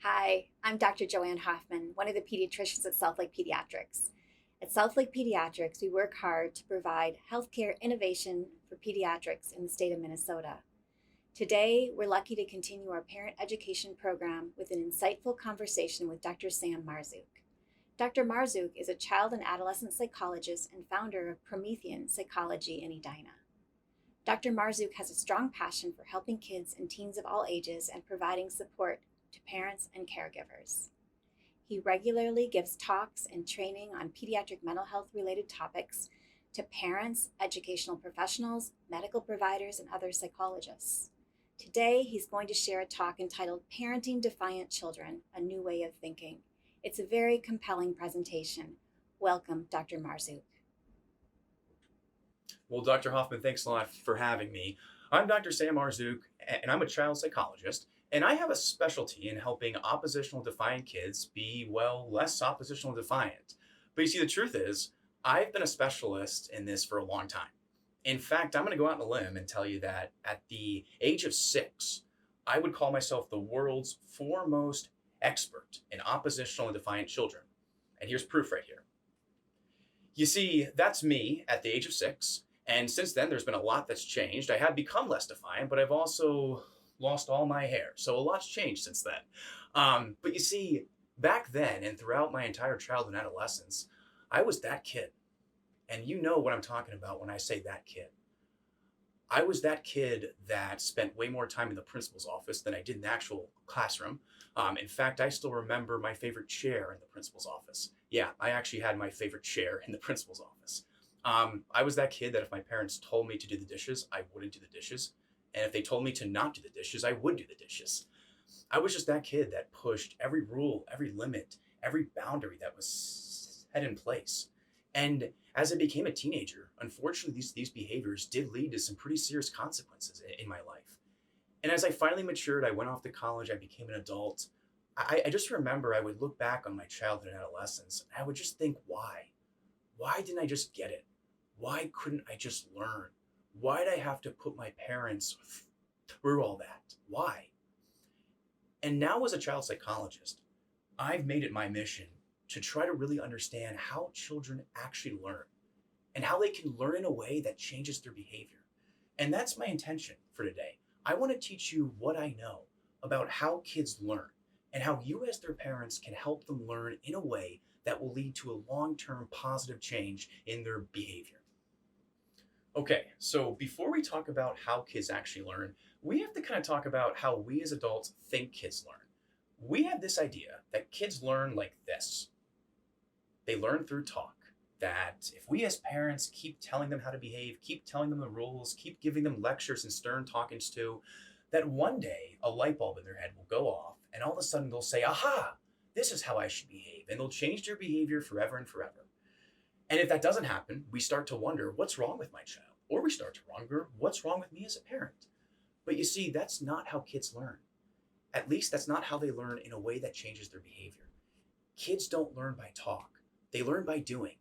Hi, I'm Dr. Joanne Hoffman, one of the pediatricians at South Lake Pediatrics. At South Lake Pediatrics, we work hard to provide healthcare innovation for pediatrics in the state of Minnesota. Today, we're lucky to continue our parent education program with an insightful conversation with Dr. Sam Marzouk. Dr. Marzouk is a child and adolescent psychologist and founder of Promethean Psychology in Edina. Dr. Marzouk has a strong passion for helping kids and teens of all ages and providing support to parents and caregivers. He regularly gives talks and training on pediatric mental health related topics to parents, educational professionals, medical providers, and other psychologists. Today, he's going to share a talk entitled Parenting Defiant Children, A New Way of Thinking. It's a very compelling presentation. Welcome, Dr. Marzouk. Well, Dr. Hoffman, thanks a lot for having me. I'm Dr. Sam Marzouk, and I'm a child psychologist, and I have a specialty in helping oppositional defiant kids be, well, less oppositional defiant. But you see, the truth is, I've been a specialist in this for a long time. In fact, I'm going to go out on a limb and tell you that at the age of 6, I would call myself the world's foremost expert in oppositional and defiant children. And here's proof right here. You see, that's me at the age of 6. And since then, there's been a lot that's changed. I have become less defiant, but I've also lost all my hair. So a lot's changed since then. But you see, back then and throughout my entire childhood and adolescence, I was that kid. And you know what I'm talking about when I say that kid. I was that kid that spent way more time in the principal's office than I did in the actual classroom. In fact, I still remember my favorite chair in the principal's office. Yeah, I actually had my favorite chair in the principal's office. I was that kid that if my parents told me to do the dishes, I wouldn't do the dishes. And if they told me to not do the dishes, I would do the dishes. I was just that kid that pushed every rule, every limit, every boundary that was set in place. And as I became a teenager, unfortunately, these behaviors did lead to some pretty serious consequences in my life. And as I finally matured, I went off to college, I became an adult. I just remember I would look back on my childhood and adolescence, and I would just think, why? Why didn't I just get it? Why couldn't I just learn? Why did I have to put my parents through all that? Why? And now as a child psychologist, I've made it my mission to try to really understand how children actually learn and how they can learn in a way that changes their behavior. And that's my intention for today. I want to teach you what I know about how kids learn and how you as their parents can help them learn in a way that will lead to a long-term positive change in their behavior. Okay, so before we talk about how kids actually learn, we have to kind of talk about how we as adults think kids learn. We have this idea that kids learn like this. They learn through talk. That if we as parents keep telling them how to behave, keep telling them the rules, keep giving them lectures and stern talkings to, that one day a light bulb in their head will go off and all of a sudden they'll say, aha, this is how I should behave. And they'll change their behavior forever and forever. And if that doesn't happen, we start to wonder, what's wrong with my child? Or we start to wonder, what's wrong with me as a parent? But you see, that's not how kids learn. At least that's not how they learn in a way that changes their behavior. Kids don't learn by talk. They learn by doing.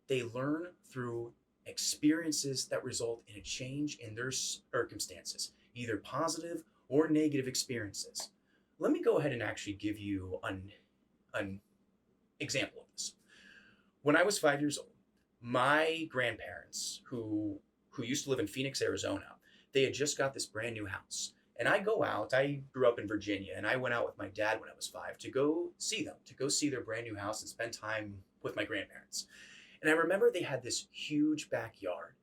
They learn through experiences that result in a change in their circumstances, either positive or negative experiences. Let me go ahead and actually give you an example of this. When I was 5 years old, my grandparents, who used to live in Phoenix, Arizona, they had just got this brand new house. And I go out, I grew up in Virginia, and I went out with my dad when I was 5 to go see them, to go see their brand new house and spend time with my grandparents. And I remember they had this huge backyard.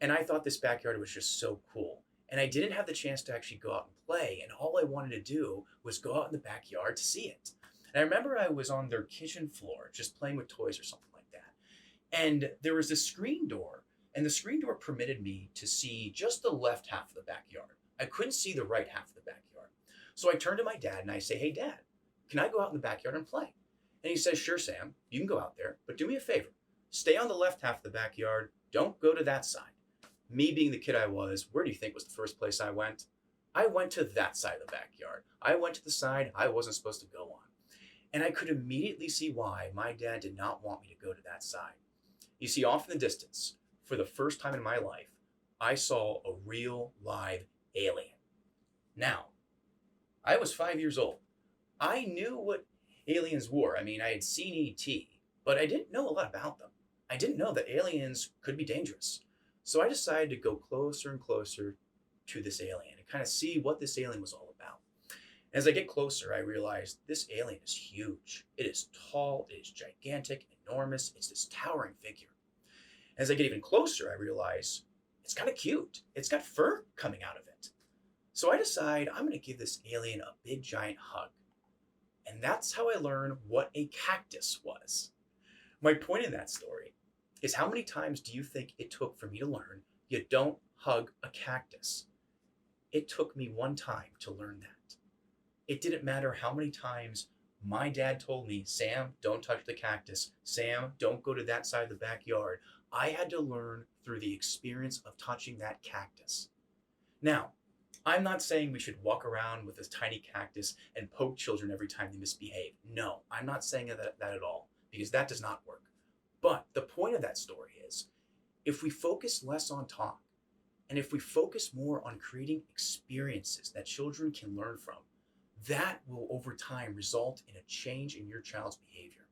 And I thought this backyard was just so cool. And I didn't have the chance to actually go out and play. And all I wanted to do was go out in the backyard to see it. And I remember I was on their kitchen floor just playing with toys or something like that. And there was this screen door. And the screen door permitted me to see just the left half of the backyard. I couldn't see the right half of the backyard. So I turned to my dad and I say, hey, Dad, can I go out in the backyard and play? And he says, sure, Sam, you can go out there, but do me a favor. Stay on the left half of the backyard. Don't go to that side. Me being the kid I was, where do you think was the first place I went? I went to that side of the backyard. I went to the side I wasn't supposed to go on. And I could immediately see why my dad did not want me to go to that side. You see, off in the distance, for the first time in my life, I saw a real live alien. Now, I was 5 years old, I knew what aliens were. I mean, I had seen ET, but I didn't know a lot about them. I didn't know that aliens could be dangerous. So I decided to go closer and closer to this alien and kind of see what this alien was all about. As I get closer, I realize this alien is huge. It is tall, it is gigantic, enormous, it's this towering figure. As I get even closer, I realize it's kind of cute. It's got fur coming out of it. So I decide I'm going to give this alien a big giant hug. And that's how I learned what a cactus was. My point in that story is, how many times do you think it took for me to learn you don't hug a cactus? It took me one time to learn that. It didn't matter how many times my dad told me, Sam, don't touch the cactus. Sam, don't go to that side of the backyard. I had to learn through the experience of touching that cactus. Now, I'm not saying we should walk around with this tiny cactus and poke children every time they misbehave. No, I'm not saying that at all, because that does not work. But the point of that story is, if we focus less on talk, and if we focus more on creating experiences that children can learn from, that will over time result in a change in your child's behavior.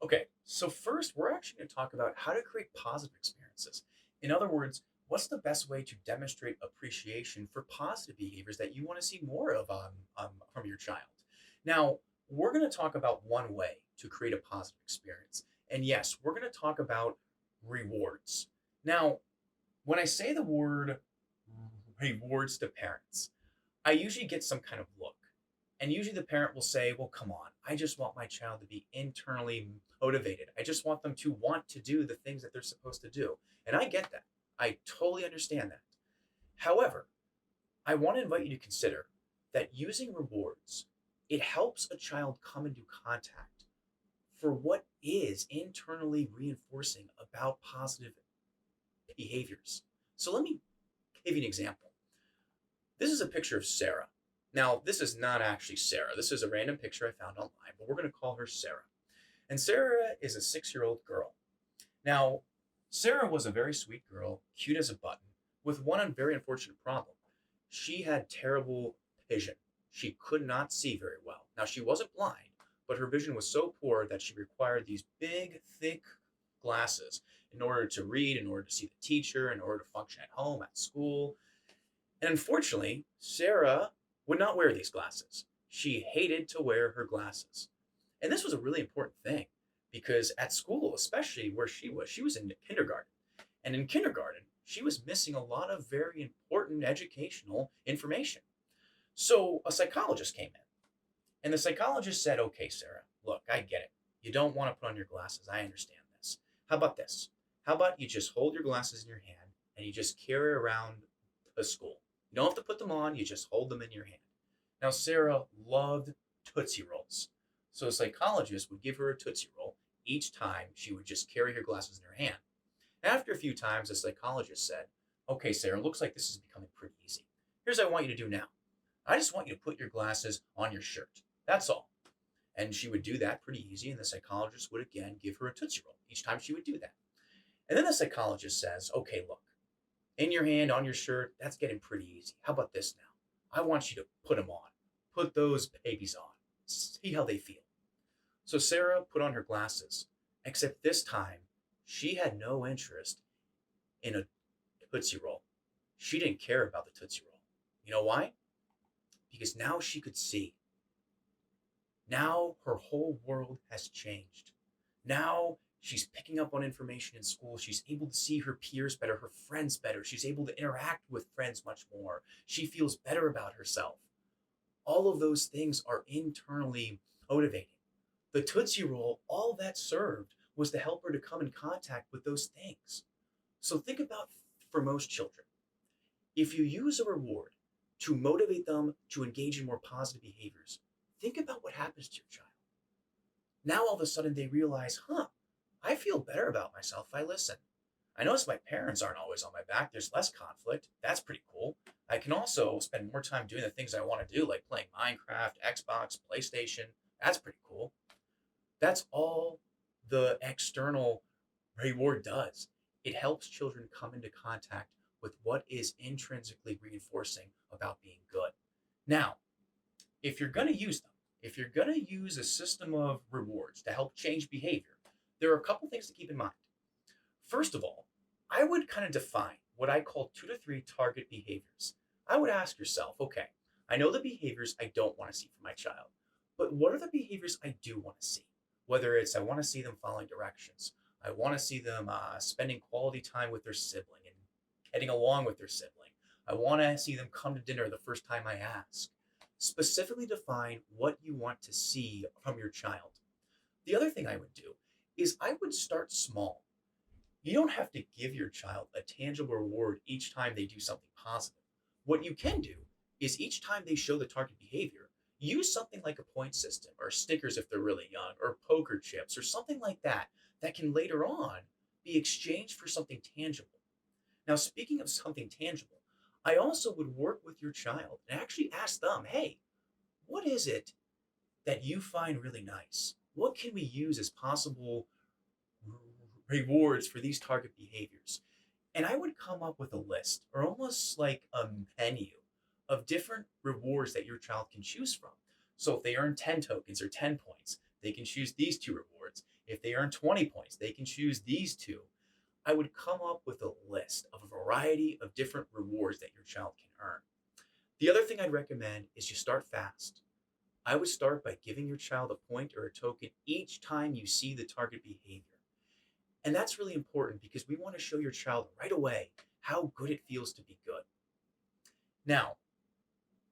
Okay, so first we're actually going to talk about how to create positive experiences. In other words, what's the best way to demonstrate appreciation for positive behaviors that you want to see more of from your child? Now, we're going to talk about one way to create a positive experience. And yes, we're going to talk about rewards. Now, when I say the word rewards to parents, I usually get some kind of look. And usually the parent will say, well, come on, I just want my child to be internally motivated. I just want them to want to do the things that they're supposed to do. And I get that. I totally understand that. However, I want to invite you to consider that using rewards, it helps a child come into contact for what is internally reinforcing about positive behaviors. So let me give you an example. This is a picture of Sarah. Now, this is not actually Sarah. This is a random picture I found online, but we're going to call her Sarah. And Sarah is a 6-year-old girl. Now, Sarah was a very sweet girl, cute as a button, with one very unfortunate problem. She had terrible vision. She could not see very well. Now, she wasn't blind, but her vision was so poor that she required these big, thick glasses in order to read, in order to see the teacher, in order to function at home, at school. And unfortunately, Sarah would not wear these glasses. She hated to wear her glasses. And this was a really important thing, because at school, especially where she was in kindergarten. And in kindergarten, she was missing a lot of very important educational information. So a psychologist came in, and the psychologist said, okay, Sarah, look, I get it. You don't want to put on your glasses. I understand this. How about this? How about you just hold your glasses in your hand and you just carry around the school? You don't have to put them on, you just hold them in your hand. Now, Sarah loved Tootsie Rolls. So the psychologist would give her a Tootsie Roll each time she would just carry her glasses in her hand. After a few times, the psychologist said, okay, Sarah, looks like this is becoming pretty easy. Here's what I want you to do now. I just want you to put your glasses on your shirt. That's all. And she would do that pretty easy, and the psychologist would again give her a Tootsie Roll each time she would do that. And then the psychologist says, okay, look, in your hand, on your shirt, that's getting pretty easy. How about this now? I want you to put them on. Put those babies on. See how they feel. So Sarah put on her glasses, except this time, she had no interest in a Tootsie Roll. She didn't care about the Tootsie Roll. You know why? Because now she could see. Now her whole world has changed. Now she's picking up on information in school. She's able to see her peers better, her friends better. She's able to interact with friends much more. She feels better about herself. All of those things are internally motivating. The Tootsie Roll, all that served was to help her to come in contact with those things. So think about, for most children, if you use a reward to motivate them to engage in more positive behaviors, think about what happens to your child. Now all of a sudden they realize, I feel better about myself if I listen. I notice my parents aren't always on my back. There's less conflict. That's pretty cool. I can also spend more time doing the things I want to do, like playing Minecraft, Xbox, PlayStation. That's pretty cool. That's all the external reward does. It helps children come into contact with what is intrinsically reinforcing about being good. Now, if you're going to use them, if you're going to use a system of rewards to help change behavior, there are a couple things to keep in mind. First of all, I would kind of define what I call 2 to 3 target behaviors. I would ask yourself, okay, I know the behaviors I don't want to see from my child, but what are the behaviors I do want to see? Whether it's I want to see them following directions, I want to see them spending quality time with their sibling and getting along with their sibling. I want to see them come to dinner the first time I ask. Specifically define what you want to see from your child. The other thing I would do is I would start small. You don't have to give your child a tangible reward each time they do something positive. What you can do is each time they show the target behavior, use something like a point system or stickers if they're really young or poker chips or something like that that can later on be exchanged for something tangible. Now, speaking of something tangible, I also would work with your child and actually ask them, hey, what is it that you find really nice? What can we use as possible rewards for these target behaviors? And I would come up with a list or almost like a menu of different rewards that your child can choose from. So if they earn 10 tokens or 10 points, they can choose these two rewards. If they earn 20 points, they can choose these two. I would come up with a list of a variety of different rewards that your child can earn. The other thing I'd recommend is you start fast. I would start by giving your child a point or a token each time you see the target behavior. And that's really important because we want to show your child right away how good it feels to be good. Now,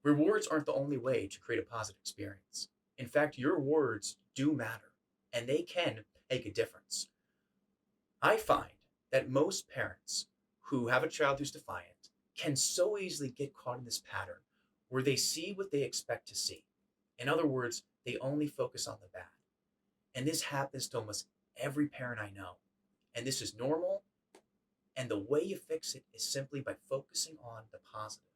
rewards aren't the only way to create a positive experience. In fact, your words do matter and they can make a difference. I find that most parents who have a child who's defiant can so easily get caught in this pattern where they see what they expect to see. In other words, they only focus on the bad. And this happens to almost every parent I know. And this is normal. And the way you fix it is simply by focusing on the positive.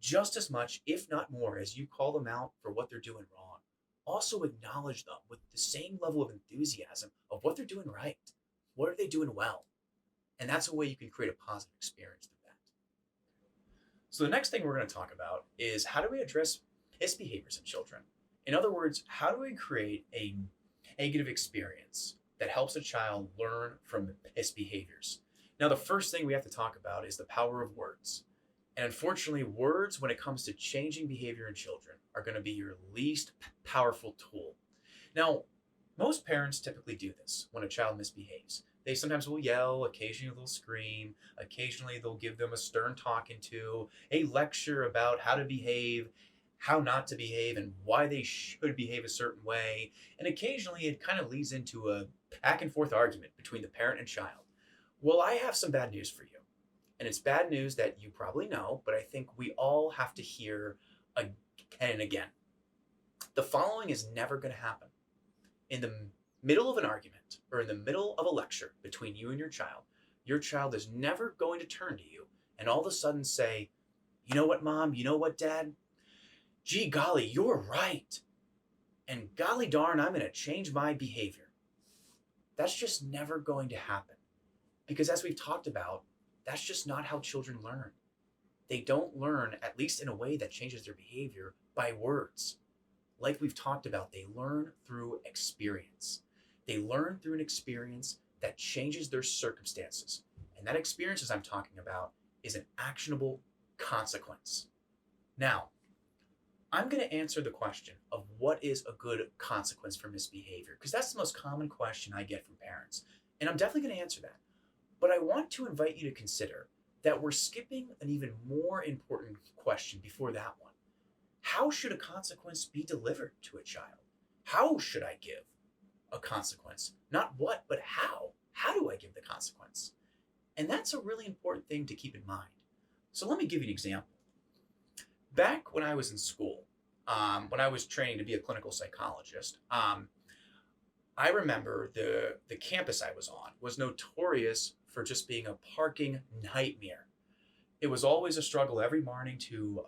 Just as much, if not more, as you call them out for what they're doing wrong, also acknowledge them with the same level of enthusiasm of what they're doing right. What are they doing well? And that's a way you can create a positive experience through that. So the next thing we're going to talk about is how do we address misbehaviors in children? In other words, how do we create a negative experience that helps a child learn from misbehaviors? Now, the first thing we have to talk about is the power of words. And unfortunately, words, when it comes to changing behavior in children, are going to be your least powerful tool. Now, most parents typically do this when a child misbehaves. They sometimes will yell, occasionally they'll scream, occasionally they'll give them a stern talking to, a lecture about how to behave, how not to behave, and why they should behave a certain way. And occasionally it kind of leads into a back and forth argument between the parent and child. Well, I have some bad news for you. And it's bad news that you probably know, but I think we all have to hear again and again. The following is never going to happen. In the middle of an argument or in the middle of a lecture between you and your child is never going to turn to you and all of a sudden say, you know what, Mom? You know what, Dad? Gee golly, you're right. And golly darn, I'm going to change my behavior. That's just never going to happen. Because as we've talked about, that's just not how children learn. They don't learn, at least in a way that changes their behavior, by words. Like we've talked about, they learn through experience. They learn through an experience that changes their circumstances. And that experience, as I'm talking about, is an actionable consequence. Now, I'm going to answer the question of what is a good consequence for misbehavior, because that's the most common question I get from parents. And I'm definitely going to answer that. But I want to invite you to consider that we're skipping an even more important question before that one. How should a consequence be delivered to a child? How should I give a consequence? Not what, but how. How do I give the consequence? And that's a really important thing to keep in mind. So let me give you an example. Back when I was in school, when I was training to be a clinical psychologist, I remember the campus I was on was notorious for just being a parking nightmare. It was always a struggle every morning to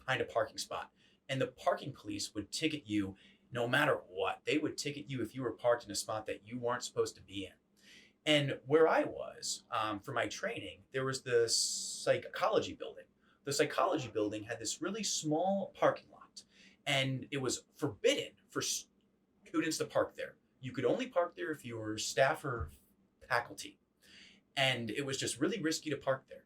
find a parking spot. And the parking police would ticket you no matter what. They would ticket you if you were parked in a spot that you weren't supposed to be in. And where I was, for my training, there was the psychology building. The psychology building had this really small parking lot. and it was forbidden for students to park there. You could only park there if you were staff or faculty, and it was just really risky to park there.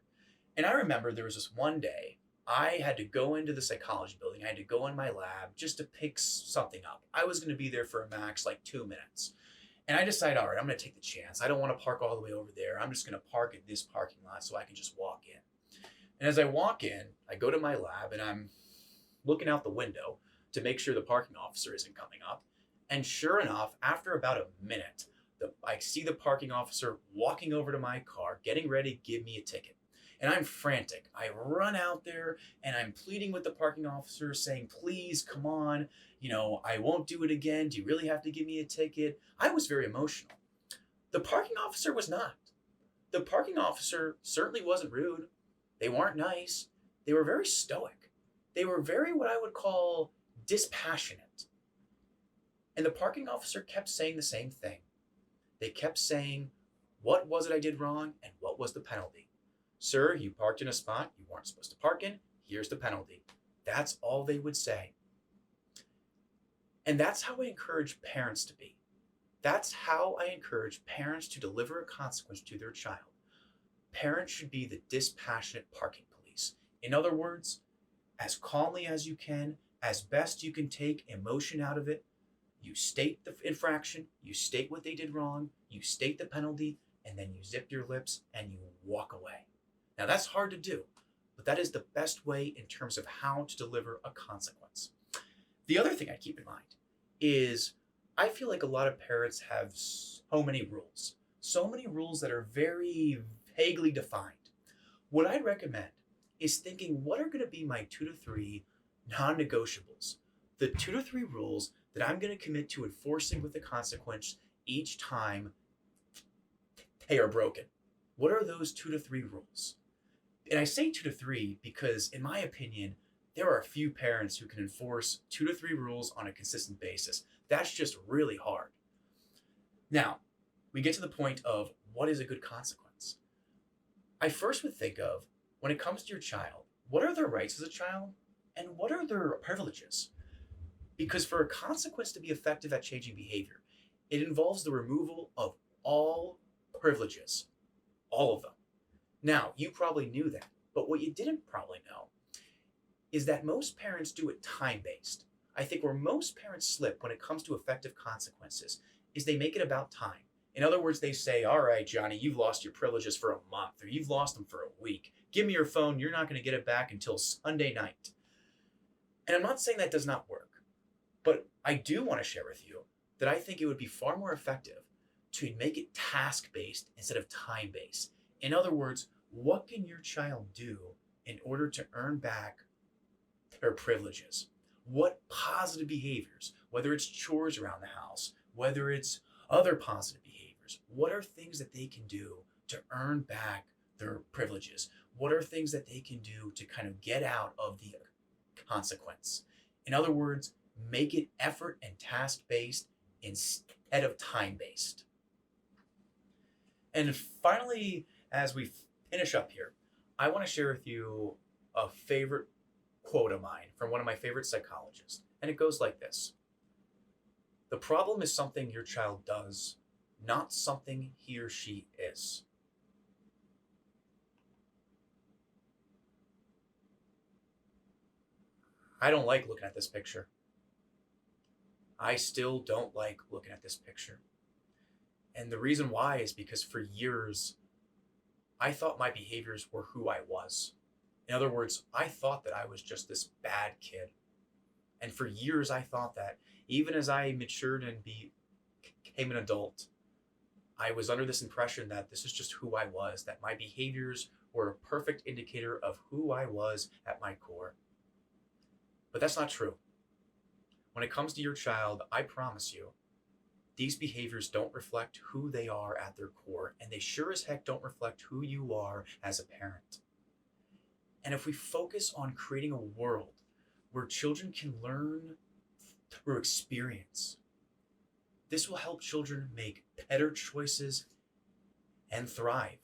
And I remember there was this one day I had to go into the psychology building. I had to go in my lab just to pick something up. I was going to be there for a max like 2 minutes. And I decided, all right, I'm going to take the chance. I don't want to park all the way over there. I'm just going to park at this parking lot so I can just walk in. And as I walk in, I go to my lab and I'm looking out the window to make sure the parking officer isn't coming up. And sure enough, after about a minute, I see the parking officer walking over to my car, getting ready to give me a ticket. And I'm frantic. I run out there and I'm pleading with the parking officer saying, please, come on, I won't do it again. Do you really have to give me a ticket? I was very emotional. The parking officer was not. The parking officer certainly wasn't rude. They weren't nice. They were very stoic. They were very what I would call dispassionate. And the parking officer kept saying the same thing. They kept saying, what was it I did wrong and what was the penalty? Sir, you parked in a spot you weren't supposed to park in. Here's the penalty. That's all they would say. And that's how I encourage parents to be. That's how I encourage parents to deliver a consequence to their child. Parents should be the dispassionate parking police. In other words, as calmly as you can, as best you can take emotion out of it, you state the infraction, you state what they did wrong, you state the penalty, and then you zip your lips and you walk away. Now that's hard to do, but that is the best way in terms of how to deliver a consequence. The other thing I keep in mind is I feel like a lot of parents have so many rules that are very vaguely defined. What I'd recommend is thinking, what are going to be my 2 to 3 non-negotiables? The 2 to 3 rules that I'm going to commit to enforcing with the consequence each time they are broken. What are those 2 to 3 rules? And I say 2 to 3 because, in my opinion, there are a few parents who can enforce 2 to 3 rules on a consistent basis. That's just really hard. Now, we get to the point of what is a good consequence. I first would think of, when it comes to your child, what are their rights as a child and what are their privileges? Because for a consequence to be effective at changing behavior, it involves the removal of all privileges, all of them. Now, you probably knew that, but what you didn't probably know is that most parents do it time-based. I think where most parents slip when it comes to effective consequences is they make it about time. In other words, they say, all right, Johnny, you've lost your privileges for a month, or you've lost them for a week. Give me your phone. You're not going to get it back until Sunday night. And I'm not saying that does not work, but I do want to share with you that I think it would be far more effective to make it task-based instead of time-based. In other words, what can your child do in order to earn back their privileges? What positive behaviors, whether it's chores around the house, whether it's other positive behaviors, what are things that they can do to earn back their privileges? What are things that they can do to kind of get out of the consequence? In other words, make it effort and task-based instead of time-based. And finally, as we finish up here, I want to share with you a favorite quote of mine from one of my favorite psychologists. And it goes like this: the problem is something your child does, not something he or she is. I don't like looking at this picture. I still don't like looking at this picture. And the reason why is because for years, I thought my behaviors were who I was. In other words, I thought that I was just this bad kid. And for years, I thought that. Even as I matured and became an adult, I was under this impression that this is just who I was, that my behaviors were a perfect indicator of who I was at my core. But that's not true. When it comes to your child, I promise you, these behaviors don't reflect who they are at their core, and they sure as heck don't reflect who you are as a parent. And if we focus on creating a world where children can learn through experience, this will help children make better choices and thrive.